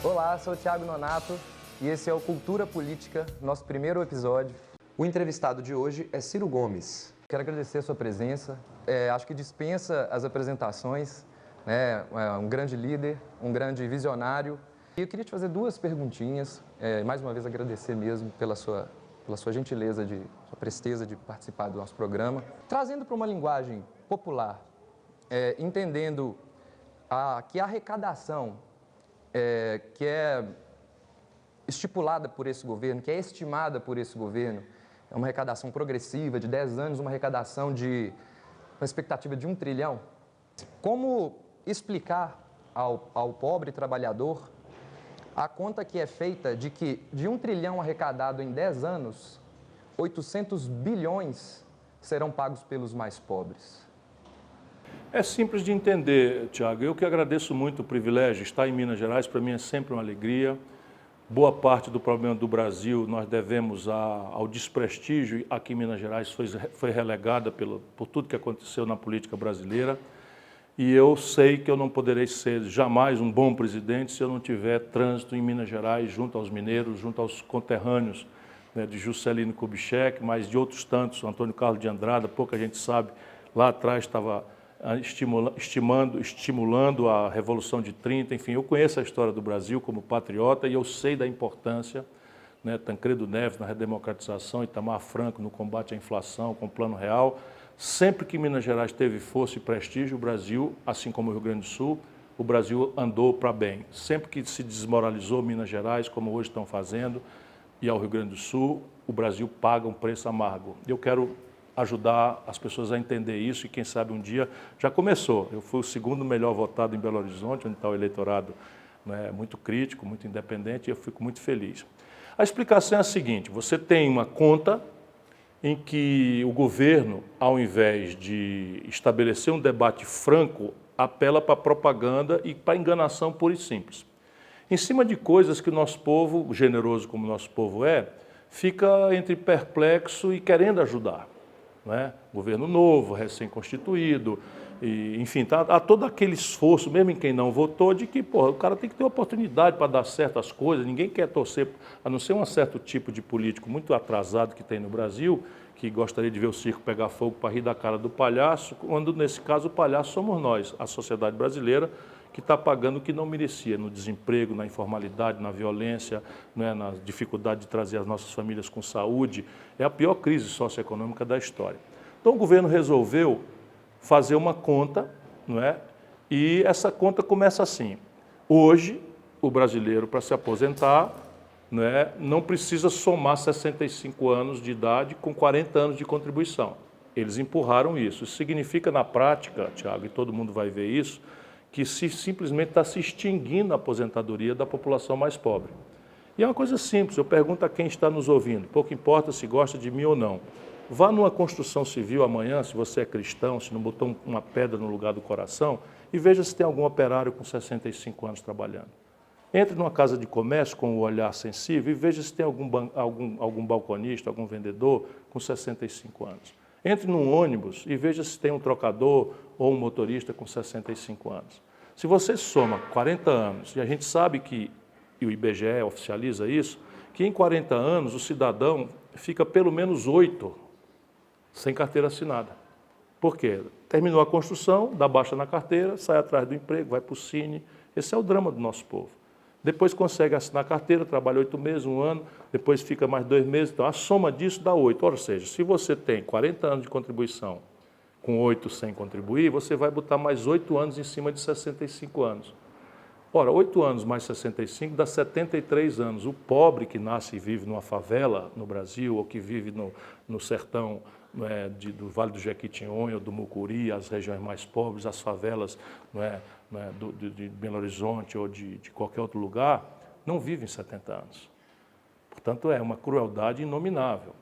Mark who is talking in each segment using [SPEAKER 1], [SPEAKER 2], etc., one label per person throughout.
[SPEAKER 1] Olá, sou o Thiago Nonato e esse é o Cultura Política, nosso primeiro episódio.
[SPEAKER 2] O entrevistado de hoje é Ciro Gomes.
[SPEAKER 1] Quero agradecer a sua presença, acho que dispensa as apresentações, né? É um grande líder, um grande visionário. E eu queria te fazer duas perguntinhas, mais uma vez agradecer mesmo pela sua gentileza, sua presteza de participar do nosso programa. Trazendo para uma linguagem popular, entendendo que a arrecadação que é estipulada por esse governo, que é estimada por esse governo, é uma arrecadação progressiva de 10 anos, uma arrecadação uma expectativa de 1 trilhão. Como explicar ao pobre trabalhador a conta que é feita de que de 1 trilhão arrecadado em 10 anos, 800 bilhões serão pagos pelos mais pobres?
[SPEAKER 3] É simples de entender, Thiago. Eu que agradeço muito o privilégio. Estar em Minas Gerais, para mim, é sempre uma alegria. Boa parte do problema do Brasil nós devemos ao desprestígio a que Minas Gerais foi relegada por tudo que aconteceu na política brasileira. E eu sei que eu não poderei ser jamais um bom presidente se eu não tiver trânsito em Minas Gerais, junto aos mineiros, junto aos conterrâneos, né, de Juscelino Kubitschek, mas de outros tantos, Antônio Carlos de Andrada, pouca gente sabe, lá atrás estava estimulando a Revolução de 30, enfim, eu conheço a história do Brasil como patriota e eu sei da importância, né, Tancredo Neves na redemocratização, Itamar Franco no combate à inflação com o Plano Real. Sempre que Minas Gerais teve força e prestígio, o Brasil, assim como o Rio Grande do Sul, o Brasil andou para bem. Sempre que se desmoralizou Minas Gerais, como hoje estão fazendo, e ao Rio Grande do Sul, o Brasil paga um preço amargo. Eu quero ajudar as pessoas a entender isso e quem sabe um dia já começou. Eu fui o segundo melhor votado em Belo Horizonte, onde está o eleitorado, né, muito crítico, muito independente, e eu fico muito feliz. A explicação é a seguinte: você tem uma conta em que o governo, ao invés de estabelecer um debate franco, apela para propaganda e para enganação pura e simples. Em cima de coisas que o nosso povo, generoso como o nosso povo fica entre perplexo e querendo ajudar. Não é? Governo novo, recém-constituído, enfim, há todo aquele esforço, mesmo em quem não votou, de que o cara tem que ter oportunidade para dar certas coisas, ninguém quer torcer, a não ser um certo tipo de político muito atrasado que tem no Brasil, que gostaria de ver o circo pegar fogo para rir da cara do palhaço, quando nesse caso o palhaço somos nós, a sociedade brasileira, que está pagando o que não merecia, no desemprego, na informalidade, na violência, né, na dificuldade de trazer as nossas famílias com saúde. É a pior crise socioeconômica da história. Então o governo resolveu fazer uma conta, não é? E essa conta começa assim: hoje, o brasileiro, para se aposentar, não precisa somar 65 anos de idade com 40 anos de contribuição. Eles empurraram isso. Isso significa, na prática, Thiago, e todo mundo vai ver isso, que simplesmente está se extinguindo a aposentadoria da população mais pobre. E é uma coisa simples, eu pergunto a quem está nos ouvindo, pouco importa se gosta de mim ou não. Vá numa construção civil amanhã, se você é cristão, se não botou uma pedra no lugar do coração, e veja se tem algum operário com 65 anos trabalhando. Entre numa casa de comércio com o olhar sensível e veja se tem algum balconista, algum vendedor com 65 anos. Entre num ônibus e veja se tem um trocador ou um motorista com 65 anos. Se você soma 40 anos, e a gente sabe que, e o IBGE oficializa isso, que em 40 anos o cidadão fica pelo menos 8 sem carteira assinada. Por quê? Terminou a construção, dá baixa na carteira, sai atrás do emprego, vai para o Cine. Esse é o drama do nosso povo. Depois consegue assinar a carteira, trabalha 8 meses, 1 ano, depois fica mais 2 meses. Então, a soma disso dá 8. Ou seja, se você tem 40 anos de contribuição com 8 sem contribuir, você vai botar mais 8 anos em cima de 65 anos. Ora, 8 anos mais 65 dá 73 anos. O pobre que nasce e vive numa favela no Brasil, ou que vive no sertão do Vale do Jequitinhonha, ou do Mucuri, as regiões mais pobres, as favelas de Belo Horizonte ou de qualquer outro lugar, não vivem 70 anos. Portanto, é uma crueldade inominável.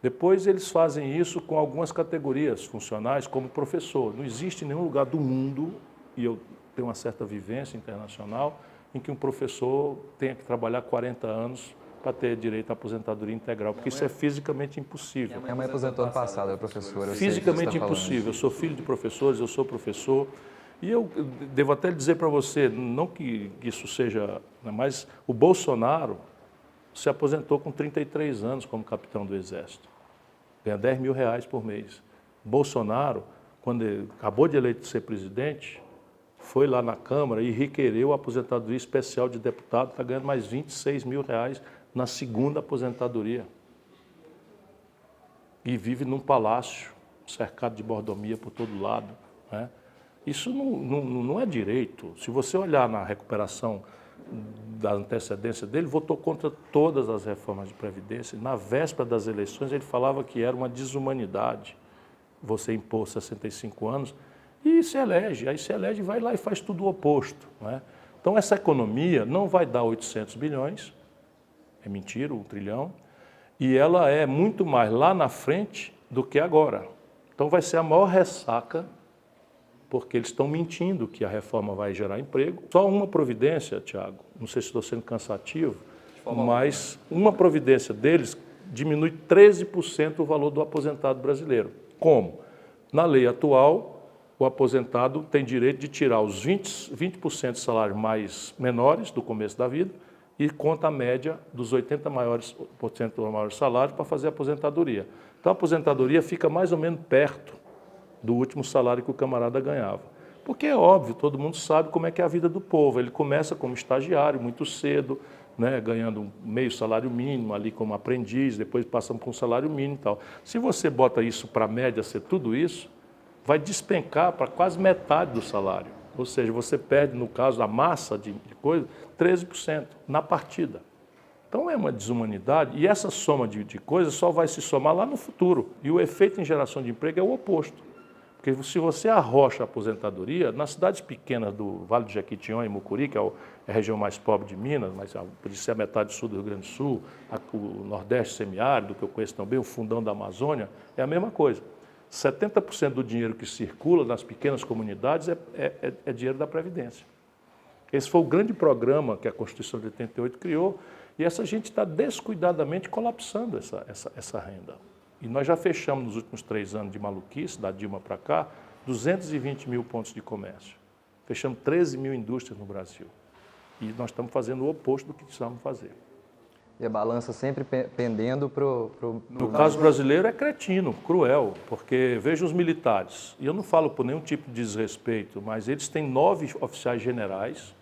[SPEAKER 3] Depois eles fazem isso com algumas categorias funcionais, como professor. Não existe nenhum lugar do mundo, e eu tenho uma certa vivência internacional, em que um professor tenha que trabalhar 40 anos para ter direito à aposentadoria integral, porque isso é fisicamente impossível.
[SPEAKER 1] Minha mãe aposentou ano passado, é professora.
[SPEAKER 3] Fisicamente impossível. Eu sou filho de professores, eu sou professor, E eu devo até dizer para você, não que isso seja, né, mas o Bolsonaro se aposentou com 33 anos como capitão do Exército. Ganha R$10.000 por mês. Bolsonaro, quando ele acabou de eleito ser presidente, foi lá na Câmara e requereu a aposentadoria especial de deputado, está ganhando mais R$26.000 na segunda aposentadoria. E vive num palácio, cercado de mordomia por todo lado, né? Isso não é direito. Se você olhar na recuperação da antecedência dele, votou contra todas as reformas de Previdência. Na véspera das eleições, ele falava que era uma desumanidade você impor 65 anos e se elege. Aí se elege, vai lá e faz tudo o oposto, não é? Então, essa economia não vai dar 800 bilhões, é mentira, 1 trilhão, e ela é muito mais lá na frente do que agora. Então, vai ser a maior ressaca, porque eles estão mentindo que a reforma vai gerar emprego. Só uma providência, Tiago, não sei se estou sendo cansativo, mas uma providência deles diminui 13% o valor do aposentado brasileiro. Como? Na lei atual, o aposentado tem direito de tirar os 20% de salários mais menores do começo da vida e conta a média dos 80% dos maiores salários para fazer a aposentadoria. Então, a aposentadoria fica mais ou menos perto do último salário que o camarada ganhava. Porque é óbvio, todo mundo sabe como é que é a vida do povo. Ele começa como estagiário muito cedo, né, ganhando meio salário mínimo ali como aprendiz, depois passa para um salário mínimo e tal. Se você bota isso para a média ser tudo isso, vai despencar para quase metade do salário. Ou seja, você perde, no caso da massa de coisa, 13% na partida. Então é uma desumanidade e essa soma de coisas só vai se somar lá no futuro. E o efeito em geração de emprego é o oposto. Porque se você arrocha a aposentadoria, nas cidades pequenas do Vale do Jequitinhonha e Mucuri, que é a região mais pobre de Minas, mas por isso é a metade sul do Rio Grande do Sul, o Nordeste semiárido, que eu conheço também, o fundão da Amazônia, é a mesma coisa. 70% do dinheiro que circula nas pequenas comunidades é dinheiro da Previdência. Esse foi o grande programa que a Constituição de 88 criou, e essa gente está descuidadamente colapsando essa renda. E nós já fechamos nos últimos 3 anos de maluquice, da Dilma para cá, 220 mil pontos de comércio. Fechamos 13 mil indústrias no Brasil. E nós estamos fazendo o oposto do que precisamos fazer.
[SPEAKER 1] E a balança sempre pendendo para o...
[SPEAKER 3] No caso brasileiro é cretino, cruel, porque veja os militares. E eu não falo por nenhum tipo de desrespeito, mas eles têm 9 oficiais generais.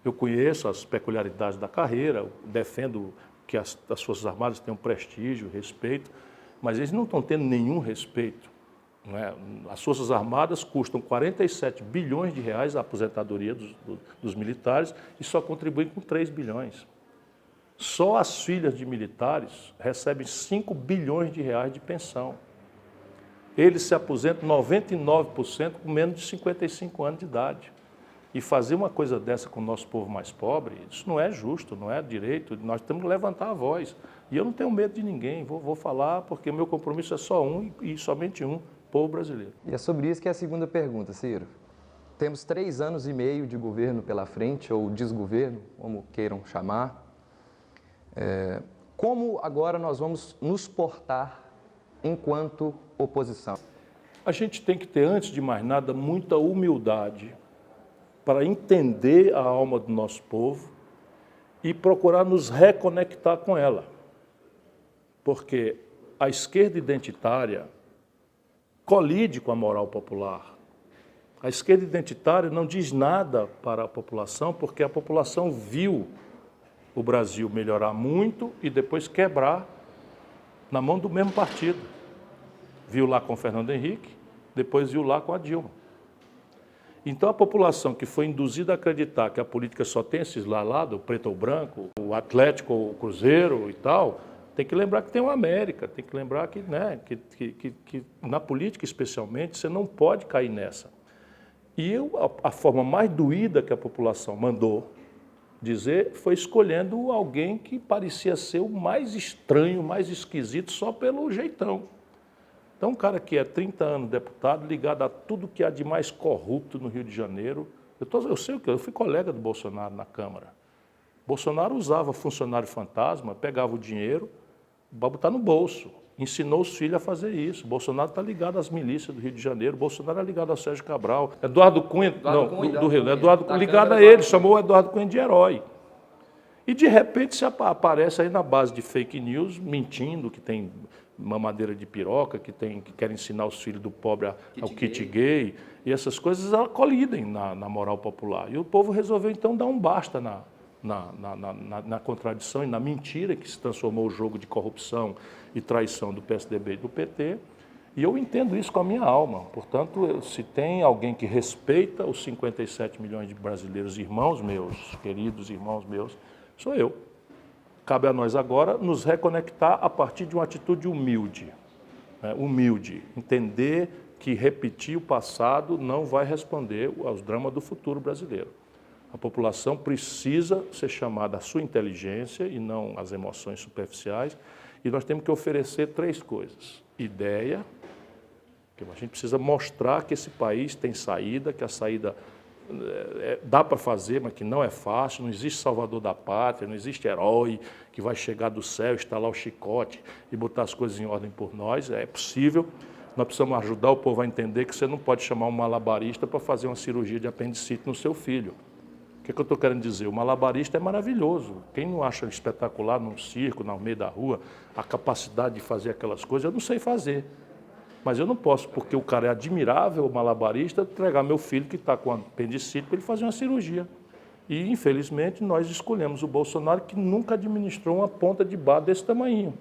[SPEAKER 3] Eu conheço as peculiaridades da carreira, defendo que as Forças Armadas tenham prestígio, respeito, mas eles não estão tendo nenhum respeito, não é? As Forças Armadas custam 47 bilhões de reais a aposentadoria dos militares e só contribuem com 3 bilhões. Só as filhas de militares recebem 5 bilhões de reais de pensão. Eles se aposentam 99% com menos de 55 anos de idade. E fazer uma coisa dessa com o nosso povo mais pobre, isso não é justo, não é direito, nós temos que levantar a voz. E eu não tenho medo de ninguém, vou falar porque o meu compromisso é só um e somente um, povo brasileiro.
[SPEAKER 1] E é sobre isso que é a segunda pergunta, Ciro. Temos 3 anos e meio de governo pela frente, ou desgoverno, como queiram chamar. Como agora nós vamos nos portar enquanto oposição?
[SPEAKER 3] A gente tem que ter, antes de mais nada, muita humildade para entender a alma do nosso povo e procurar nos reconectar com ela. Porque a esquerda identitária colide com a moral popular. A esquerda identitária não diz nada para a população, porque a população viu o Brasil melhorar muito e depois quebrar na mão do mesmo partido. Viu lá com o Fernando Henrique, depois viu lá com a Dilma. Então, a população que foi induzida a acreditar que a política só tem esses lados, o preto ou branco, o Atlético ou o Cruzeiro e tal, tem que lembrar que tem o América, tem que lembrar que, né, que na política especialmente, você não pode cair nessa. E a forma mais doída que a população mandou dizer foi escolhendo alguém que parecia ser o mais estranho, mais esquisito, só pelo jeitão. Então, um cara que é 30 anos deputado, ligado a tudo que há de mais corrupto no Rio de Janeiro. Eu sei o que, eu fui colega do Bolsonaro na Câmara. Bolsonaro usava funcionário fantasma, pegava o dinheiro para botar no bolso. ensinou os filhos a fazer isso. Bolsonaro está ligado às milícias do Rio de Janeiro, Bolsonaro é ligado ao Sérgio Cabral. Eduardo Cunha, do Rio, Eduardo ligado a ele, chamou o Eduardo Cunha de herói. E de repente se aparece aí na base de fake news, mentindo que tem mamadeira de piroca, que quer ensinar os filhos do pobre ao kit gay, e essas coisas elas colidem na moral popular. E o povo resolveu então dar um basta na contradição e na mentira que se transformou o jogo de corrupção e traição do PSDB e do PT. E eu entendo isso com a minha alma. Portanto, se tem alguém que respeita os 57 milhões de brasileiros, irmãos meus, queridos irmãos meus, sou eu. Cabe a nós agora nos reconectar a partir de uma atitude humilde. Humilde. Entender que repetir o passado não vai responder aos dramas do futuro brasileiro. A população precisa ser chamada à sua inteligência e não às emoções superficiais. E nós temos que oferecer 3 coisas. Ideia, que a gente precisa mostrar que esse país tem saída, que a saída dá para fazer, mas que não é fácil, não existe salvador da pátria, não existe herói que vai chegar do céu, estalar o chicote e botar as coisas em ordem por nós. É possível. Nós precisamos ajudar o povo a entender que você não pode chamar um malabarista para fazer uma cirurgia de apendicite no seu filho. O que eu estou querendo dizer? O malabarista é maravilhoso. Quem não acha espetacular num circo, no meio da rua, a capacidade de fazer aquelas coisas, eu não sei fazer. Mas eu não posso, porque o cara é admirável, o malabarista, entregar meu filho que está com apendicite para ele fazer uma cirurgia. E, infelizmente, nós escolhemos o Bolsonaro, que nunca administrou uma ponta de bar desse tamanho.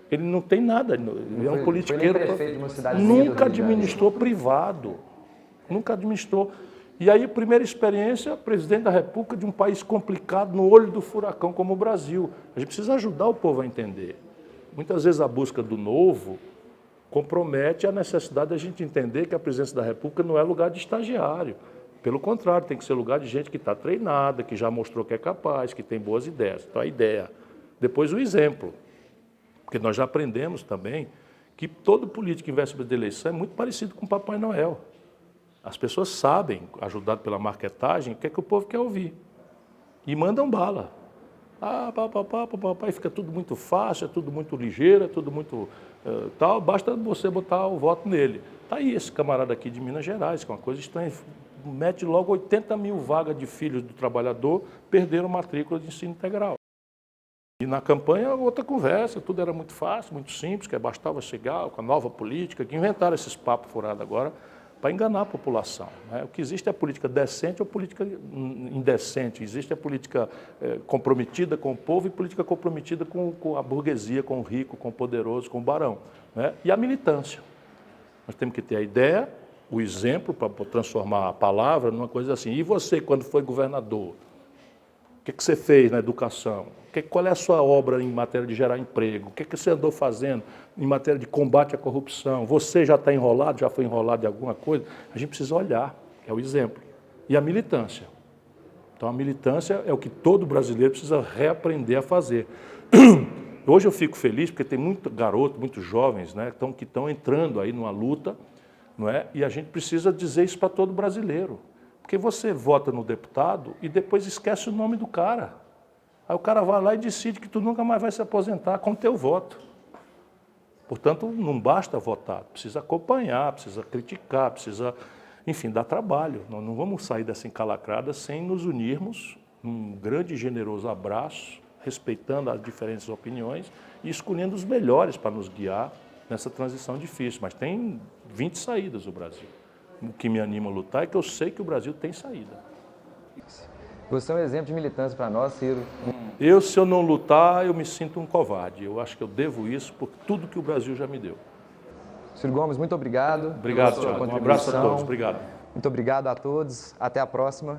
[SPEAKER 3] Ele não tem nada, ele é um politiqueiro. Nunca administrou privado. Nunca administrou. E aí, primeira experiência, presidente da República de um país complicado, no olho do furacão como o Brasil. A gente precisa ajudar o povo a entender. Muitas vezes a busca do novo compromete a necessidade da gente entender que a presidência da República não é lugar de estagiário. Pelo contrário, tem que ser lugar de gente que está treinada, que já mostrou que é capaz, que tem boas ideias. Então, a ideia. Depois, o exemplo. Porque nós já aprendemos também que todo político que investe de eleição é muito parecido com o Papai Noel. As pessoas sabem, ajudado pela marketagem, o que é que o povo quer ouvir. E mandam bala. E fica tudo muito fácil, é tudo muito ligeiro, é tudo muito tal, basta você botar o voto nele. Está aí esse camarada aqui de Minas Gerais, que é uma coisa estranha, mete logo 80 mil vagas de filhos do trabalhador, perderam matrícula de ensino integral. E na campanha, outra conversa, tudo era muito fácil, muito simples, que bastava chegar com a nova política, que inventaram esses papos furados agora, para enganar a população. O que existe é a política decente ou política indecente. Existe a política comprometida com o povo e política comprometida com a burguesia, com o rico, com o poderoso, com o barão. E a militância. Nós temos que ter a ideia, o exemplo, para transformar a palavra numa coisa assim. E você, quando foi governador, o que você fez na educação? Qual é a sua obra em matéria de gerar emprego? O que você andou fazendo em matéria de combate à corrupção? Você já está enrolado, já foi enrolado em alguma coisa? A gente precisa olhar, é o exemplo. E a militância. Então, a militância é o que todo brasileiro precisa reaprender a fazer. Hoje eu fico feliz porque tem muito garoto, muitos jovens, que estão entrando aí numa luta, não é? E a gente precisa dizer isso para todo brasileiro. Porque você vota no deputado e depois esquece o nome do cara. Aí o cara vai lá e decide que tu nunca mais vai se aposentar com o teu voto. Portanto, não basta votar, precisa acompanhar, precisa criticar, precisa, enfim, dar trabalho. Nós não vamos sair dessa encalacrada sem nos unirmos num grande e generoso abraço, respeitando as diferentes opiniões e escolhendo os melhores para nos guiar nessa transição difícil. Mas tem 20 saídas o Brasil. O que me anima a lutar é que eu sei que o Brasil tem saída.
[SPEAKER 1] Você é um exemplo de militância para nós, Ciro.
[SPEAKER 3] Se eu não lutar, eu me sinto um covarde. Eu acho que eu devo isso por tudo que o Brasil já me deu.
[SPEAKER 1] Ciro Gomes, muito obrigado.
[SPEAKER 3] Obrigado, Thiago. Um abraço a todos. Obrigado.
[SPEAKER 1] Muito obrigado a todos. Até a próxima.